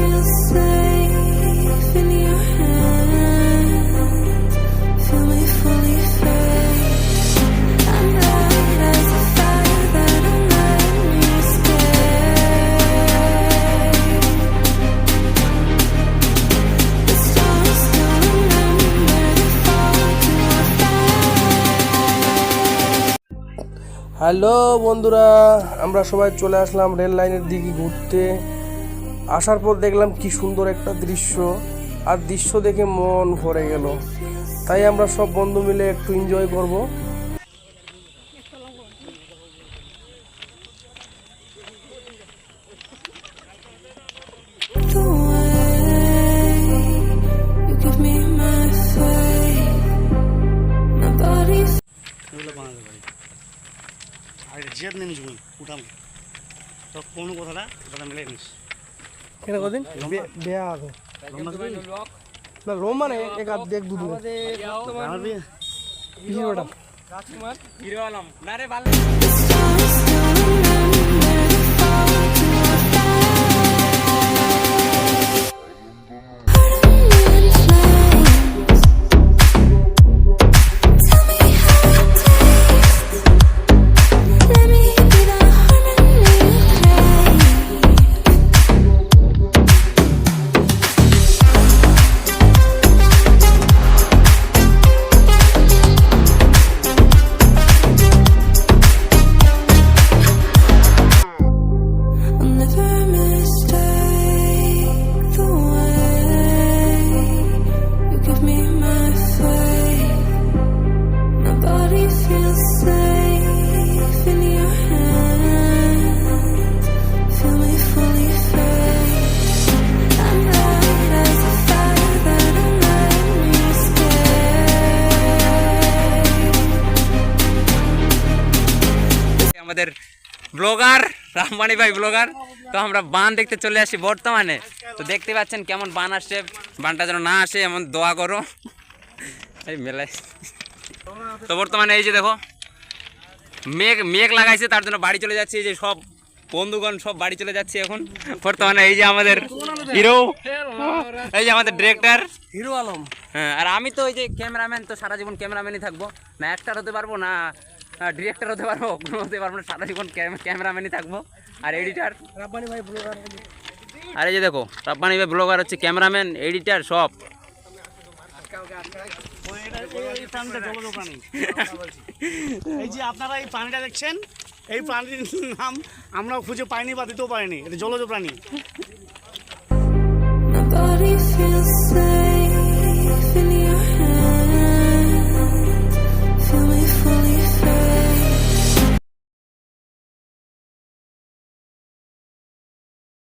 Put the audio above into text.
feel safe in your hands. Feel me fully fade. I'm light as a fire that I'm letting you stay. The stars still remember to fall to our face. Hello বন্ধুরা, আমরা সবাই চলে আসলাম rail লাইনের দিকে ঘুরতে। আসার পর দেখলাম কি সুন্দর একটা দৃশ্য, আর দৃশ্য দেখে মন ভরে গেল। তাই আমরা সব বন্ধু মিলে একটু এনজয় করব। The way you give me my faith, my body এগুলো বানাতে পারি আর এটা জিয়াদ নেমিস বই উঠাম তো কোন কথাটা কথা মিলে নিস কেন কদিন বেয়া আছে না রোম মানে এক আধ দেখ দুধ আমার বিয়ে হিরোটা রাজকুমার হিরো আলম না রে ভালো the stars still remember to fall to our face. Heart a million flames. Tell me how it tastes. Let me be the harmony you crave. I'll never mistake the way you give me my faith. My body feels safe in your hands. Feel me fully fade. I'm light as a fire that I'm letting you stay. আমাদের blogger রামমানি ভাই blogger. তো আমরা বান দেখতে চলে আসি বর্তমানে। তো দেখতে পাচ্ছেন কেমন বান আসছে, বানটা যেন না আসে এমন দোয়া করো এই মেলায়। তো বর্তমানে এই যে দেখো মেঘ মেঘ লাগাইছে, তার জন্য বাড়ি চলে যাচ্ছে। এই যে সব বন্ধুগণ সব বাড়ি চলে যাচ্ছে এখন বর্তমানে। এই যে আমাদের হিরো, এই যে আমাদের ডিরেক্টর হিরো আলম। হ্যাঁ, আর আমি তো ওই যে ক্যামেরাম্যান, তো সারা জীবন ক্যামেরাম্যানই থাকবো, না অ্যাক্টর হতে পারবো না ডিরেক্টর হতে পারবো, কোনো হতে পারবো না, সারা জীবন ক্যামেরাম্যানই থাকবো। আর এডিটার রাব্বানি ভাই ব্লগার। আর এই যে দেখো রাব্বানি ভাই ব্লগার হচ্ছে ক্যামেরাম্যান, এডিটার সব। এই প্রাণীটা জলজ প্রাণী এই যে আপনারা এই প্রাণীটা দেখছেন, এই প্রাণীর নাম আমরাও খুঁজে পাইনি বা দিতেও পারিনি। এটা জলজ প্রাণী।